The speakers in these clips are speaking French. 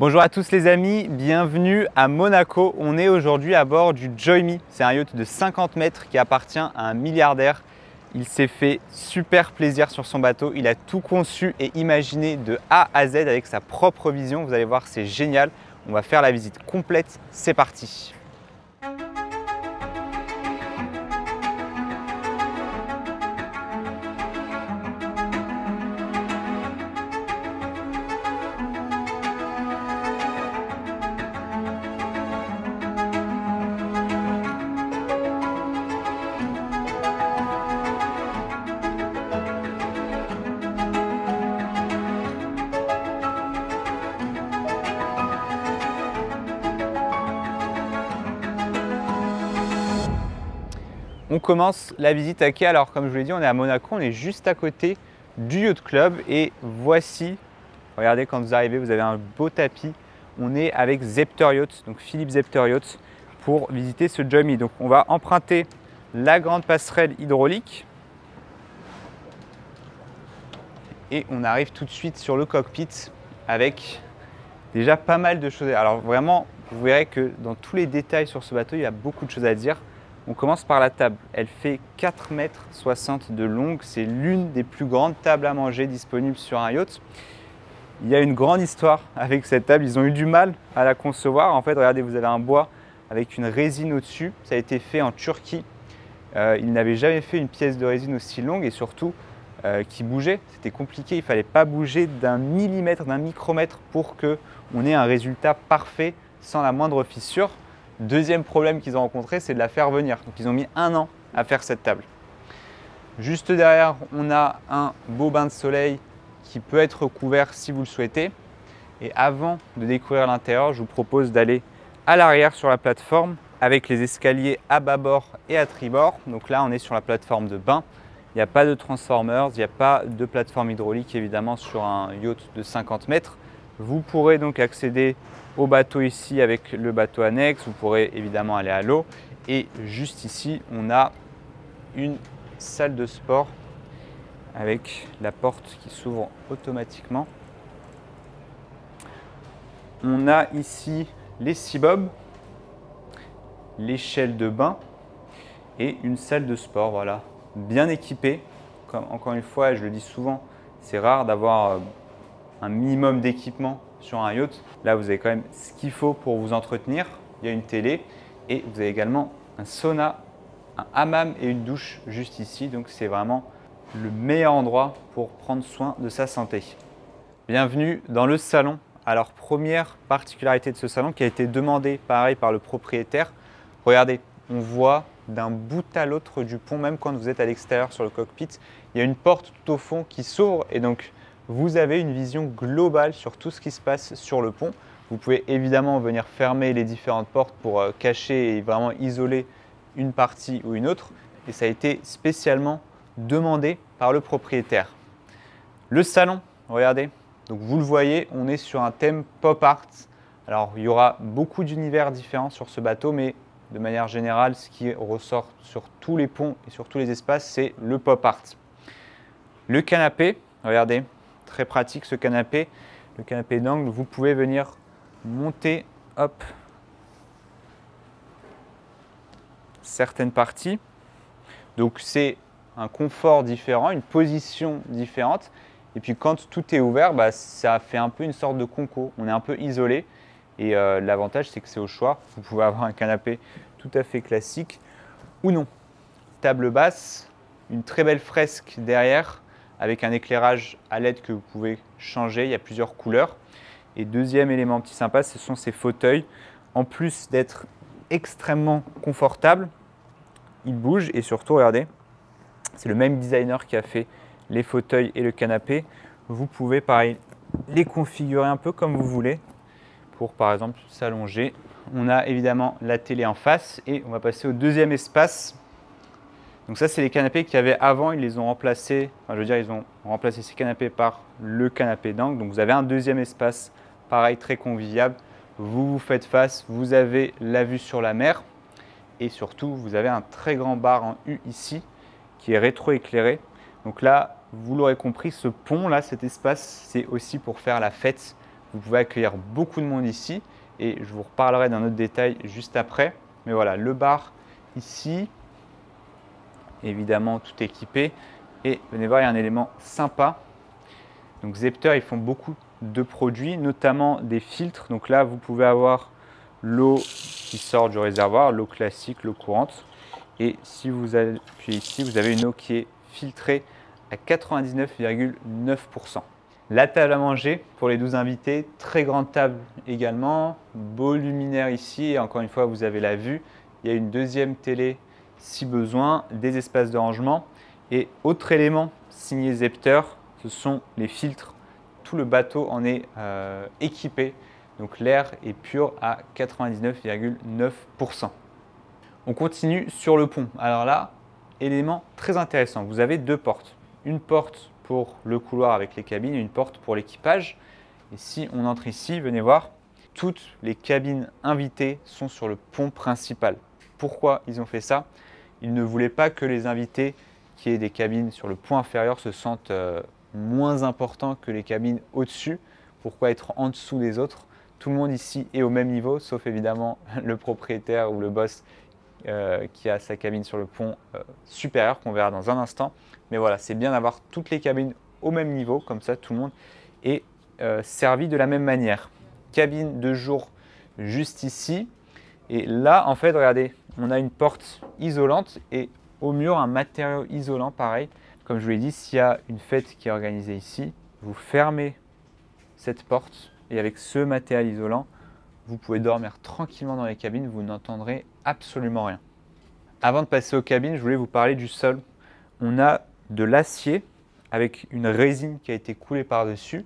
Bonjour à tous les amis, bienvenue à Monaco. On est aujourd'hui à bord du Joyme. C'est un yacht de 50 mètres qui appartient à un milliardaire. Il s'est fait super plaisir sur son bateau. Il a tout conçu et imaginé de A à Z avec sa propre vision. Vous allez voir, c'est génial. On va faire la visite complète. C'est parti. On commence la visite à quai. Alors comme je vous l'ai dit, on est à Monaco, on est juste à côté du Yacht Club et voici, regardez quand vous arrivez, vous avez un beau tapis. On est avec Zepter Yacht, donc Philippe Zepter Yacht pour visiter ce Joyme. Donc on va emprunter la grande passerelle hydraulique et on arrive tout de suite sur le cockpit avec déjà pas mal de choses. Alors vraiment, vous verrez que dans tous les détails sur ce bateau, il y a beaucoup de choses à dire. On commence par la table. Elle fait 4,60 m de longue. C'est l'une des plus grandes tables à manger disponibles sur un yacht. Il y a une grande histoire avec cette table. Ils ont eu du mal à la concevoir. En fait, regardez, vous avez un bois avec une résine au-dessus. Ça a été fait en Turquie. Ils n'avaient jamais fait une pièce de résine aussi longue et surtout qui bougeait. C'était compliqué. Il ne fallait pas bouger d'un millimètre, d'un micromètre pour qu'on ait un résultat parfait sans la moindre fissure. Deuxième problème qu'ils ont rencontré, c'est de la faire venir. Donc ils ont mis 1 an à faire cette table. Juste derrière, on a un beau bain de soleil qui peut être couvert si vous le souhaitez. Et avant de découvrir l'intérieur, je vous propose d'aller à l'arrière sur la plateforme avec les escaliers à bâbord et à tribord. Donc là, on est sur la plateforme de bain. Il n'y a pas de transformers, il n'y a pas de plateforme hydraulique évidemment sur un yacht de 50 mètres. Vous pourrez donc accéder au bateau ici avec le bateau annexe, vous pourrez évidemment aller à l'eau et juste ici on a une salle de sport avec la porte qui s'ouvre automatiquement. On a ici les cibobs, l'échelle de bain et une salle de sport, voilà, bien équipée. Encore une fois, je le dis souvent, c'est rare d'avoir un minimum d'équipement sur un yacht. Là, vous avez quand même ce qu'il faut pour vous entretenir. Il y a une télé et vous avez également un sauna, un hammam et une douche juste ici. Donc, c'est vraiment le meilleur endroit pour prendre soin de sa santé. Bienvenue dans le salon. Alors, première particularité de ce salon qui a été demandée pareil par le propriétaire. Regardez, on voit d'un bout à l'autre du pont, même quand vous êtes à l'extérieur sur le cockpit, il y a une porte tout au fond qui s'ouvre et donc vous avez une vision globale sur tout ce qui se passe sur le pont. Vous pouvez évidemment venir fermer les différentes portes pour cacher et vraiment isoler une partie ou une autre. Et ça a été spécialement demandé par le propriétaire. Le salon, regardez. Donc vous le voyez, on est sur un thème pop art. Alors il y aura beaucoup d'univers différents sur ce bateau, mais de manière générale, ce qui ressort sur tous les ponts et sur tous les espaces, c'est le pop art. Le canapé, regardez. Très pratique ce canapé, le canapé d'angle, vous pouvez venir monter hop, certaines parties. Donc c'est un confort différent, une position différente. Et puis quand tout est ouvert, ça fait un peu une sorte de conco. On est un peu isolé et l'avantage c'est que c'est au choix. Vous pouvez avoir un canapé tout à fait classique ou non. Table basse, une très belle fresque derrière, avec un éclairage à LED que vous pouvez changer, il y a plusieurs couleurs. Et deuxième élément petit sympa, ce sont ces fauteuils. En plus d'être extrêmement confortables, ils bougent et surtout, regardez, c'est le même designer qui a fait les fauteuils et le canapé. Vous pouvez pareil les configurer un peu comme vous voulez pour par exemple s'allonger. On a évidemment la télé en face et on va passer au deuxième espace. Donc ça, c'est les canapés qu'il y avait avant, ils les ont remplacés, ils ont remplacé ces canapés par le canapé d'angle. Donc vous avez un deuxième espace, pareil, très convivial. Vous vous faites face, vous avez la vue sur la mer et surtout, vous avez un très grand bar en U ici qui est rétro-éclairé. Donc là, vous l'aurez compris, ce pont-là, cet espace, c'est aussi pour faire la fête. Vous pouvez accueillir beaucoup de monde ici et je vous reparlerai d'un autre détail juste après. Mais voilà, le bar ici, évidemment tout équipé. Et venez voir, il y a un élément sympa. Donc Zepter, ils font beaucoup de produits, notamment des filtres. Donc là, vous pouvez avoir l'eau qui sort du réservoir, l'eau classique, l'eau courante. Et si vous appuyez ici, vous avez une eau qui est filtrée à 99,9%. La table à manger pour les 12 invités, très grande table également, beau luminaire ici et encore une fois vous avez la vue. Il y a une deuxième télé si besoin, des espaces de rangement et autre élément signé Zepter, ce sont les filtres. Tout le bateau en est équipé, donc l'air est pur à 99,9%. On continue sur le pont. Alors là, élément très intéressant, vous avez deux portes. Une porte pour le couloir avec les cabines et une porte pour l'équipage. Et si on entre ici, venez voir, toutes les cabines invitées sont sur le pont principal. Pourquoi ils ont fait ça? Ils ne voulaient pas que les invités qui aient des cabines sur le pont inférieur se sentent moins importants que les cabines au-dessus. Pourquoi être en dessous des autres? Tout le monde ici est au même niveau, sauf évidemment le propriétaire ou le boss qui a sa cabine sur le pont supérieur qu'on verra dans un instant. Mais voilà, c'est bien d'avoir toutes les cabines au même niveau, comme ça tout le monde est servi de la même manière. Cabine de jour juste ici. Et là, en fait, regardez, on a une porte isolante et au mur, un matériau isolant pareil. Comme je vous l'ai dit, s'il y a une fête qui est organisée ici, vous fermez cette porte et avec ce matériel isolant, vous pouvez dormir tranquillement dans les cabines, vous n'entendrez absolument rien. Avant de passer aux cabines, je voulais vous parler du sol. On a de l'acier avec une résine qui a été coulée par-dessus.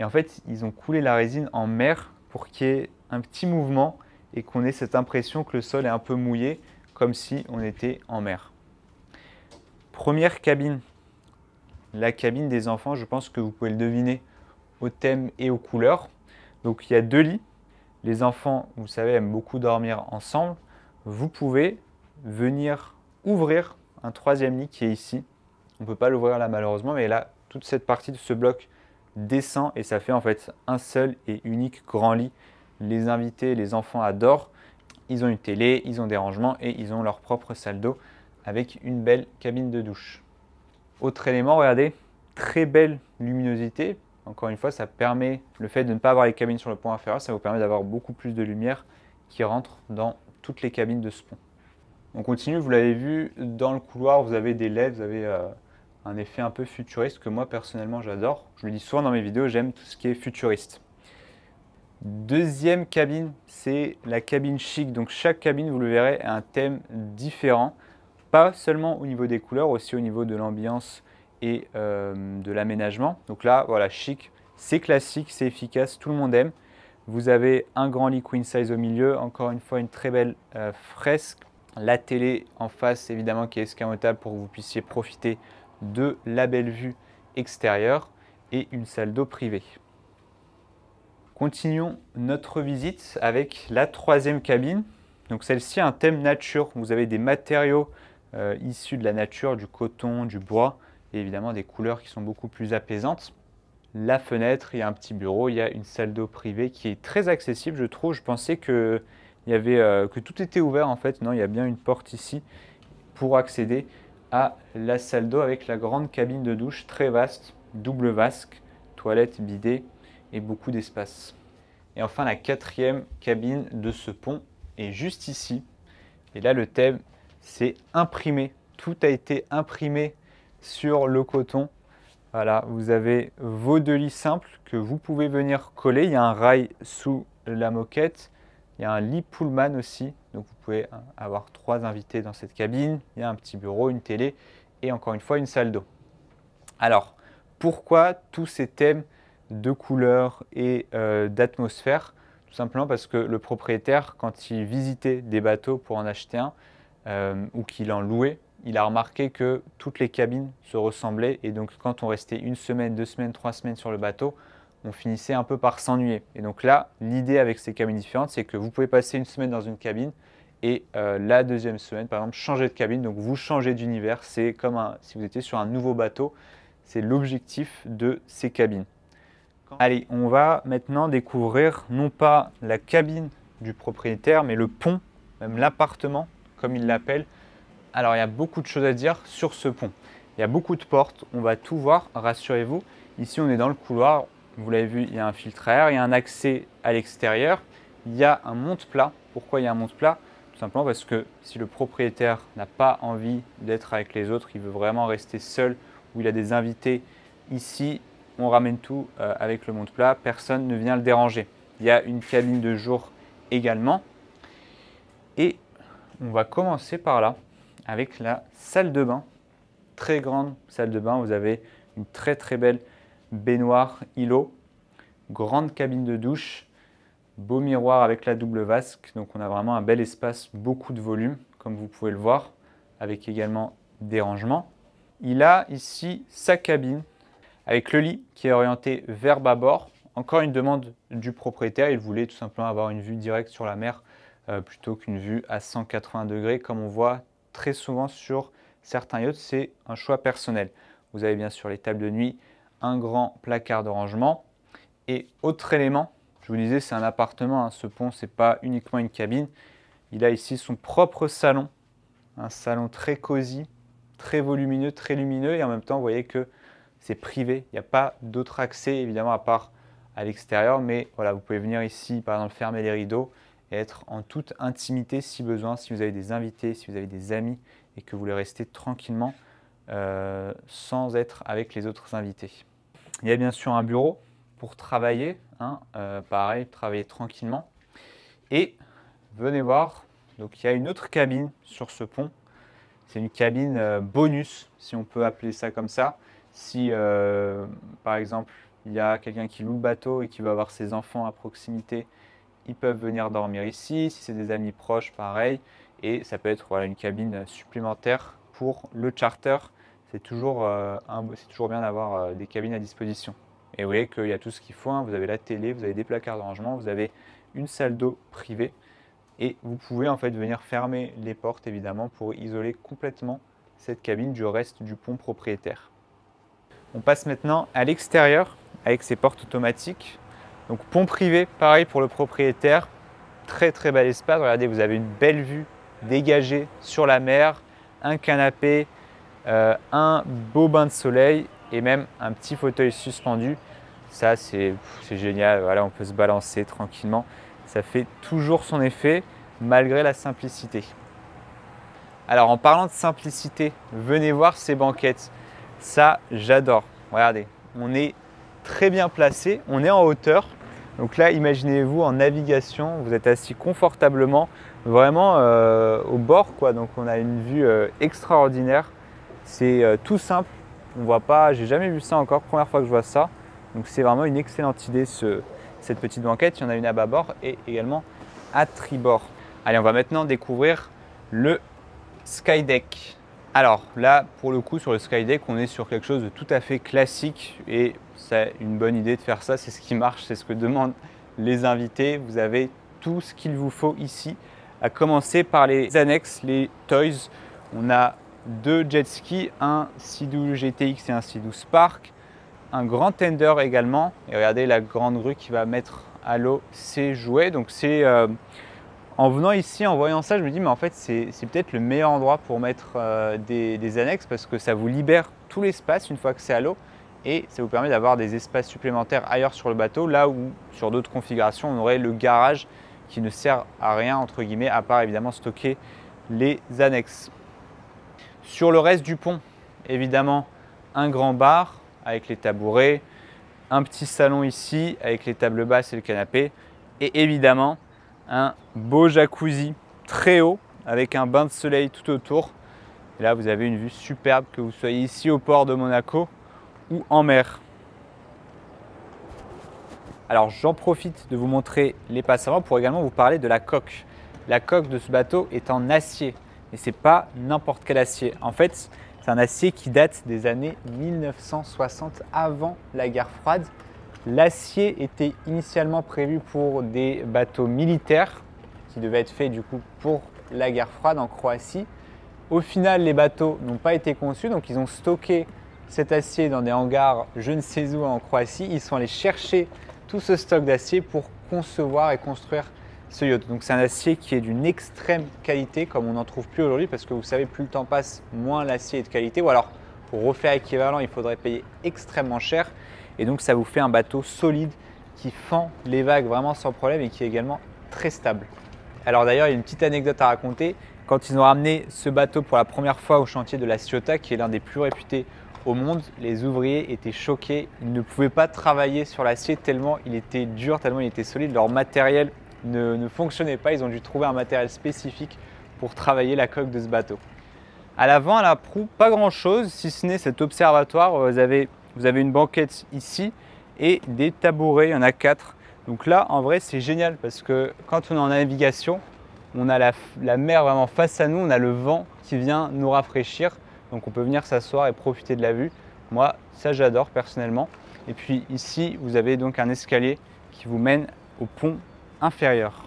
Et en fait, ils ont coulé la résine en mer pour qu'il y ait un petit mouvement et qu'on ait cette impression que le sol est un peu mouillé, comme si on était en mer. Première cabine, la cabine des enfants, je pense que vous pouvez le deviner au thème et aux couleurs. Donc il y a deux lits. Les enfants, vous savez, aiment beaucoup dormir ensemble. Vous pouvez venir ouvrir un troisième lit qui est ici. On ne peut pas l'ouvrir là malheureusement, mais là, toute cette partie de ce bloc descend et ça fait en fait un seul et unique grand lit. Les invités, les enfants adorent. Ils ont une télé, ils ont des rangements et ils ont leur propre salle d'eau avec une belle cabine de douche. Autre élément, regardez, très belle luminosité. Encore une fois, ça permet, le fait de ne pas avoir les cabines sur le pont inférieur, ça vous permet d'avoir beaucoup plus de lumière qui rentre dans toutes les cabines de ce pont. On continue, vous l'avez vu, dans le couloir, vous avez des LED, vous avez un effet un peu futuriste que moi personnellement j'adore. Je le dis souvent dans mes vidéos, j'aime tout ce qui est futuriste. Deuxième cabine, c'est la cabine chic. Donc chaque cabine, vous le verrez, a un thème différent. Pas seulement au niveau des couleurs, aussi au niveau de l'ambiance et de l'aménagement. Donc là, voilà, chic, c'est classique, c'est efficace, tout le monde aime. Vous avez un grand lit queen size au milieu, encore une fois une très belle fresque. La télé en face, évidemment, qui est escamotable pour que vous puissiez profiter de la belle vue extérieure et une salle d'eau privée. Continuons notre visite avec la troisième cabine. Donc celle-ci a un thème nature. Vous avez des matériaux issus de la nature, du coton, du bois et évidemment des couleurs qui sont beaucoup plus apaisantes. La fenêtre, il y a un petit bureau, il y a une salle d'eau privée qui est très accessible, je trouve. Je pensais que tout était ouvert en fait. Non, il y a bien une porte ici pour accéder à la salle d'eau avec la grande cabine de douche très vaste, double vasque, toilette, bidet et beaucoup d'espace. Et enfin, la quatrième cabine de ce pont est juste ici. Et là, le thème, c'est imprimé. Tout a été imprimé sur le coton. Voilà, vous avez vos deux lits simples que vous pouvez venir coller. Il y a un rail sous la moquette. Il y a un lit Pullman aussi. Donc, vous pouvez avoir 3 invités dans cette cabine. Il y a un petit bureau, une télé et encore une fois, une salle d'eau. Alors, pourquoi tous ces thèmes de couleurs et d'atmosphère? Tout simplement parce que le propriétaire, quand il visitait des bateaux pour en acheter un ou qu'il en louait, il a remarqué que toutes les cabines se ressemblaient et donc quand on restait 1 semaine, 2 semaines, 3 semaines sur le bateau, on finissait un peu par s'ennuyer. Et donc là, l'idée avec ces cabines différentes, c'est que vous pouvez passer 1 semaine dans une cabine et la deuxième semaine, par exemple, changer de cabine. Donc vous changez d'univers, c'est comme si vous étiez sur un nouveau bateau. C'est l'objectif de ces cabines. Allez, on va maintenant découvrir non pas la cabine du propriétaire, mais le pont, même l'appartement, comme il l'appelle. Alors, il y a beaucoup de choses à dire sur ce pont. Il y a beaucoup de portes, on va tout voir, rassurez-vous. Ici, on est dans le couloir. Vous l'avez vu, il y a un filtre à air, il y a un accès à l'extérieur. Il y a un monte-plat. Pourquoi il y a un monte-plat? Tout simplement parce que si le propriétaire n'a pas envie d'être avec les autres, il veut vraiment rester seul ou il a des invités, ici, on ramène tout avec le monte-plat. Personne ne vient le déranger. Il y a une cabine de jour également. Et on va commencer par là avec la salle de bain. Très grande salle de bain. Vous avez une très belle baignoire îlot. Grande cabine de douche. Beau miroir avec la double vasque, donc on a vraiment un bel espace, beaucoup de volume, comme vous pouvez le voir, avec également des rangements. Il a ici sa cabine, avec le lit qui est orienté vers bâbord. Encore une demande du propriétaire, il voulait tout simplement avoir une vue directe sur la mer, plutôt qu'une vue à 180 degrés, comme on voit très souvent sur certains yachts, c'est un choix personnel. Vous avez bien sûr les tables de nuit, un grand placard de rangement, et autre élément, je vous disais, c'est un appartement, hein. Ce pont, ce n'est pas uniquement une cabine. Il a ici son propre salon, un salon très cosy, très volumineux, très lumineux. Et en même temps, vous voyez que c'est privé. Il n'y a pas d'autre accès, évidemment, à part à l'extérieur. Mais voilà, vous pouvez venir ici, par exemple, fermer les rideaux et être en toute intimité si besoin, si vous avez des invités, si vous avez des amis et que vous voulez rester tranquillement sans être avec les autres invités. Il y a bien sûr un bureau pour travailler, hein, pareil, travailler tranquillement. Et venez voir, donc il y a une autre cabine sur ce pont. C'est une cabine bonus, si on peut appeler ça comme ça. Si, par exemple, il y a quelqu'un qui loue le bateau et qui veut avoir ses enfants à proximité, ils peuvent venir dormir ici. Si c'est des amis proches, pareil. Et ça peut être voilà, une cabine supplémentaire pour le charter. C'est toujours bien d'avoir des cabines à disposition. Et vous voyez qu'il y a tout ce qu'il faut, hein. Vous avez la télé, vous avez des placards de rangement, vous avez une salle d'eau privée et vous pouvez en fait venir fermer les portes évidemment pour isoler complètement cette cabine du reste du pont propriétaire. On passe maintenant à l'extérieur avec ces portes automatiques. Donc pont privé, pareil pour le propriétaire, très bel espace. Regardez, vous avez une belle vue dégagée sur la mer, un canapé, un beau bain de soleil et même un petit fauteuil suspendu. Ça, c'est génial. Voilà, on peut se balancer tranquillement. Ça fait toujours son effet malgré la simplicité. Alors, en parlant de simplicité, venez voir ces banquettes. Ça, j'adore. Regardez, on est très bien placé. On est en hauteur. Donc là, imaginez-vous en navigation. Vous êtes assis confortablement, vraiment au bord, quoi. Donc, on a une vue extraordinaire. C'est tout simple. On voit pas, j'ai jamais vu ça encore, première fois que je vois ça. Donc c'est vraiment une excellente idée cette petite banquette. Il y en a une à bâbord et également à tribord. Allez, on va maintenant découvrir le Skydeck. Alors là, pour le coup, sur le Skydeck, on est sur quelque chose de tout à fait classique et c'est une bonne idée de faire ça. C'est ce qui marche, c'est ce que demandent les invités. Vous avez tout ce qu'il vous faut ici, à commencer par les annexes, les toys. On a deux jet skis, un Sea-Doo GTX et un Sea-Doo Spark, un grand tender également. Et regardez la grande grue qui va mettre à l'eau ses jouets. Donc c'est en venant ici, en voyant ça, je me dis mais en fait c'est peut-être le meilleur endroit pour mettre des annexes parce que ça vous libère tout l'espace une fois que c'est à l'eau et ça vous permet d'avoir des espaces supplémentaires ailleurs sur le bateau, là où sur d'autres configurations on aurait le garage qui ne sert à rien entre guillemets à part évidemment stocker les annexes. Sur le reste du pont, évidemment, un grand bar avec les tabourets, un petit salon ici avec les tables basses et le canapé et évidemment un beau jacuzzi très haut avec un bain de soleil tout autour. Et là, vous avez une vue superbe que vous soyez ici au port de Monaco ou en mer. Alors, j'en profite de vous montrer les passes avant pour également vous parler de la coque. La coque de ce bateau est en acier. Et ce n'est pas n'importe quel acier. En fait, c'est un acier qui date des années 1960, avant la guerre froide. L'acier était initialement prévu pour des bateaux militaires qui devaient être faits du coup pour la guerre froide en Croatie. Au final, les bateaux n'ont pas été conçus, donc ils ont stocké cet acier dans des hangars je ne sais où en Croatie. Ils sont allés chercher tout ce stock d'acier pour concevoir et construire ce yacht. Donc c'est un acier qui est d'une extrême qualité, comme on n'en trouve plus aujourd'hui, parce que vous savez, plus le temps passe, moins l'acier est de qualité. Ou alors, pour refaire équivalent, il faudrait payer extrêmement cher. Et donc ça vous fait un bateau solide qui fend les vagues vraiment sans problème et qui est également très stable. Alors d'ailleurs, il y a une petite anecdote à raconter. Quand ils ont ramené ce bateau pour la première fois au chantier de la Ciotat, qui est l'un des plus réputés au monde, les ouvriers étaient choqués. Ils ne pouvaient pas travailler sur l'acier tellement il était dur, tellement il était solide. Leur matériel ne fonctionnait pas. Ils ont dû trouver un matériel spécifique pour travailler la coque de ce bateau. À l'avant, à la proue, pas grand-chose, si ce n'est cet observatoire. Vous avez une banquette ici et des tabourets, il y en a 4. Donc là, en vrai, c'est génial parce que quand on est en navigation, on a la mer vraiment face à nous, on a le vent qui vient nous rafraîchir. Donc on peut venir s'asseoir et profiter de la vue. Moi, ça j'adore personnellement. Et puis ici, vous avez donc un escalier qui vous mène au pont inférieur.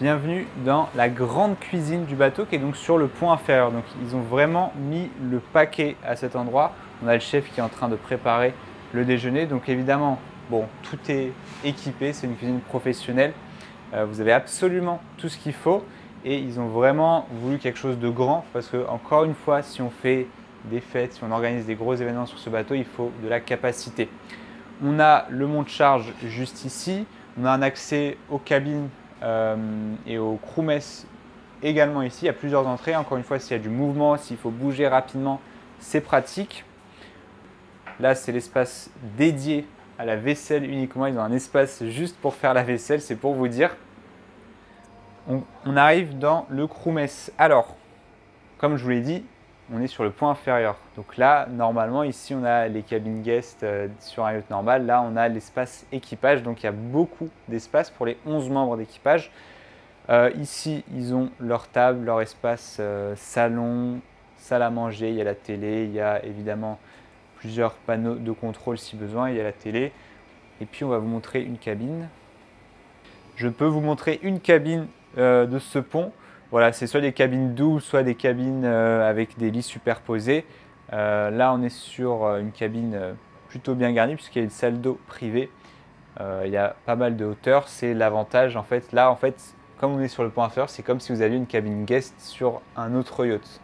Bienvenue dans la grande cuisine du bateau qui est donc sur le pont inférieur. Donc ils ont vraiment mis le paquet à cet endroit. On a le chef qui est en train de préparer le déjeuner. Donc évidemment, bon, tout est équipé, c'est une cuisine professionnelle. Vous avez absolument tout ce qu'il faut et ils ont vraiment voulu quelque chose de grand parce que, encore une fois, si on fait des fêtes, si on organise des gros événements sur ce bateau, il faut de la capacité. On a le monte-charge juste ici, on a un accès aux cabines et aux crew-mess également ici. Il y a plusieurs entrées, encore une fois, s'il y a du mouvement, s'il faut bouger rapidement, c'est pratique. Là, c'est l'espace dédié à la vaisselle uniquement. Ils ont un espace juste pour faire la vaisselle, c'est pour vous dire. On arrive dans le crew-mess. Alors, comme je vous l'ai dit, on est sur le pont inférieur. Donc là, normalement, ici, on a les cabines guest sur un yacht normal. Là, on a l'espace équipage. Donc, il y a beaucoup d'espace pour les 11 membres d'équipage. Ici, ils ont leur table, leur espace salon, salle à manger. Il y a la télé, il y a évidemment plusieurs panneaux de contrôle si besoin. Il y a la télé. Et puis, on va vous montrer une cabine. Je peux vous montrer une cabine de ce pont. Voilà, c'est soit des cabines doubles, soit des cabines avec des lits superposés. Là, on est sur une cabine plutôt bien garnie puisqu'il y a une salle d'eau privée. Il y a pas mal de hauteur. C'est l'avantage en fait. Là, en fait, comme on est sur le pont inférieur, c'est comme si vous aviez une cabine guest sur un autre yacht.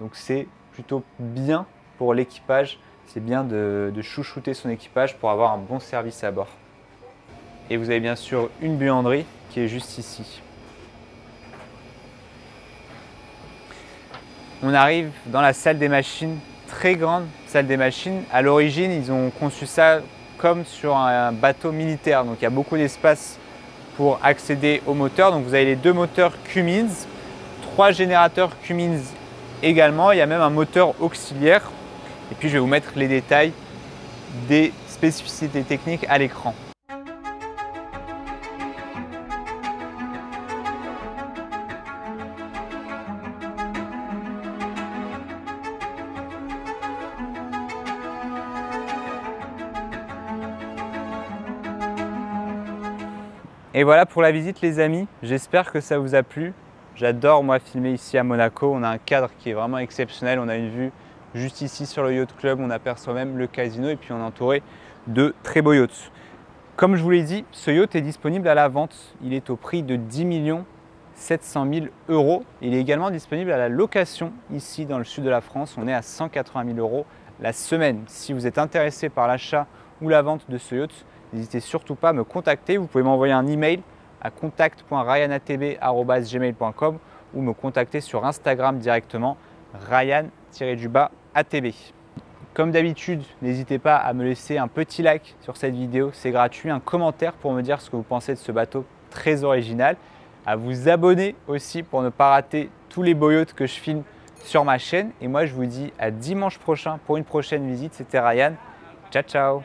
Donc, c'est plutôt bien pour l'équipage. C'est bien de chouchouter son équipage pour avoir un bon service à bord. Et vous avez bien sûr une buanderie qui est juste ici. On arrive dans la salle des machines, très grande salle des machines. À l'origine, ils ont conçu ça comme sur un bateau militaire. Donc il y a beaucoup d'espace pour accéder au moteur. Donc vous avez les 2 moteurs Cummins, 3 générateurs Cummins également. Il y a même un moteur auxiliaire. Et puis je vais vous mettre les détails des spécificités techniques à l'écran. Et voilà pour la visite les amis, j'espère que ça vous a plu. J'adore moi filmer ici à Monaco, on a un cadre qui est vraiment exceptionnel, on a une vue juste ici sur le Yacht Club, on aperçoit même le casino et puis on est entouré de très beaux yachts. Comme je vous l'ai dit, ce yacht est disponible à la vente, il est au prix de 10 700 000 €. Il est également disponible à la location ici dans le sud de la France, on est à 180 000 € la semaine. Si vous êtes intéressé par l'achat ou la vente de ce yacht, n'hésitez surtout pas à me contacter. Vous pouvez m'envoyer un email à contact.ryanatb@gmail.com ou me contacter sur Instagram directement Ryan-atb. Comme d'habitude, n'hésitez pas à me laisser un petit like sur cette vidéo, c'est gratuit, un commentaire pour me dire ce que vous pensez de ce bateau très original, à vous abonner aussi pour ne pas rater tous les beaux yachts que je filme sur ma chaîne. Et moi, je vous dis à dimanche prochain pour une prochaine visite. C'était Ryan. Ciao, ciao!